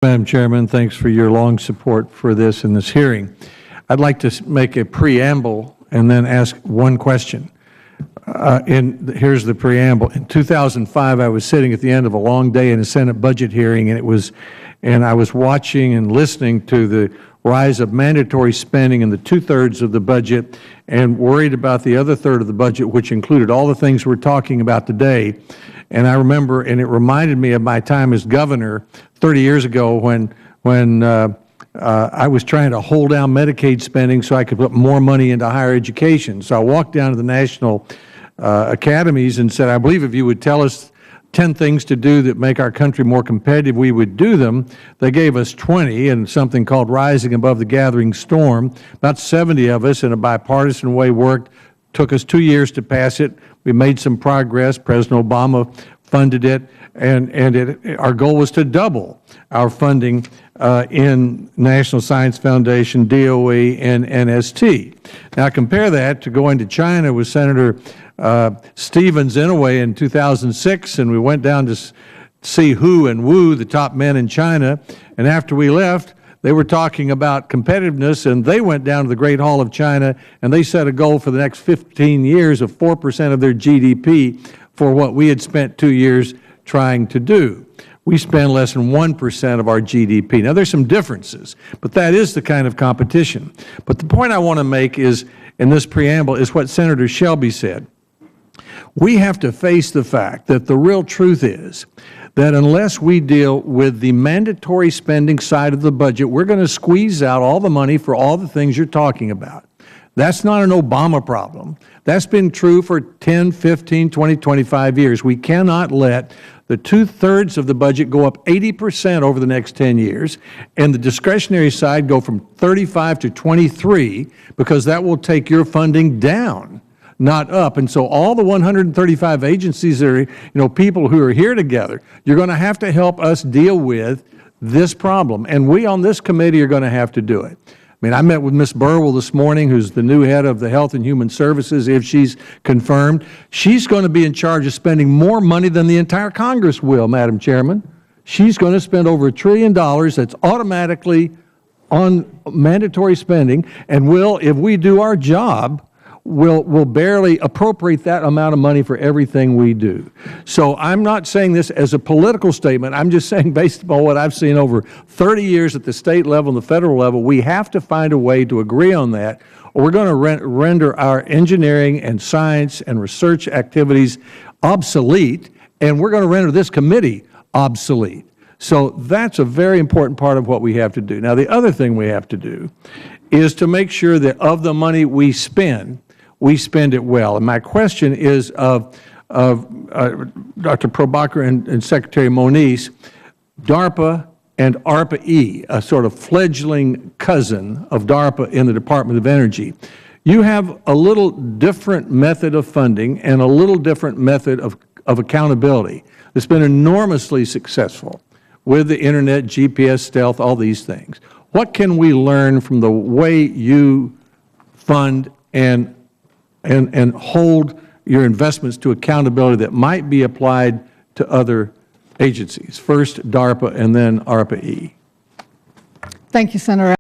Madam Chairman, thanks for your long support for this in this hearing. I'd like to make a preamble and then ask one question. Here's the preamble. In 2005, I was sitting at the end of a long day in a Senate budget hearing, and I was watching and listening to the rise of mandatory spending in the two-thirds of the budget and worried about the other third of the budget, which included all the things we're talking about today. And I remember, and it reminded me of my time as governor 30 years ago when I was trying to hold down Medicaid spending so I could put more money into higher education. So I walked down to the national academies and said, I believe if you would tell us 10 things to do that make our country more competitive, we would do them. They gave us 20 and something called Rising Above the Gathering Storm. About 70 of us in a bipartisan way worked. Took us 2 years to pass it. We made some progress. President Obama funded it, and our goal was to double our funding in National Science Foundation, DOE, and NST. Now compare that to going to China with Senator Stevens Inouye in 2006, and we went down to see Hu and Wu, the top men in China, and after we left, they were talking about competitiveness, and they went down to the Great Hall of China, and they set a goal for the next 15 years of 4% of their GDP for what we had spent 2 years trying to do. We spend less than 1% of our GDP. Now, there's some differences, but that is the kind of competition. But the point I want to make is, in this preamble, is what Senator Shelby said. We have to face the fact that the real truth is that unless we deal with the mandatory spending side of the budget, we're going to squeeze out all the money for all the things you're talking about. That's not an Obama problem. That's been true for 10, 15, 20, 25 years. We cannot let the two-thirds of the budget go up 80% over the next 10 years, and the discretionary side go from 35 to 23, because that will take your funding down, not up. And so all the 135 agencies that are, people who are here together, you're going to have to help us deal with this problem. And we on this committee are going to have to do it. I mean, I met with Ms. Burwell this morning, who's the new head of the Health and Human Services, if she's confirmed. She's going to be in charge of spending more money than the entire Congress will, Madam Chairman. She's going to spend over $1 trillion that's automatically on mandatory spending, and will, if we do our job, will barely appropriate that amount of money for everything we do. So I'm not saying this as a political statement. I'm just saying, based upon what I've seen over 30 years at the state level and the federal level, we have to find a way to agree on that, or we're going to render our engineering and science and research activities obsolete, and we're going to render this committee obsolete. So that's a very important part of what we have to do. Now, the other thing we have to do is to make sure that of the money we spend it well. And my question is of Dr. Probacher and Secretary Moniz, DARPA and ARPA-E, a sort of fledgling cousin of DARPA in the Department of Energy. You have a little different method of funding and a little different method of accountability that's been enormously successful with the Internet, GPS, stealth, all these things. What can we learn from the way you fund and hold your investments to accountability that might be applied to other agencies? First DARPA and then ARPA-E. Thank you, Senator.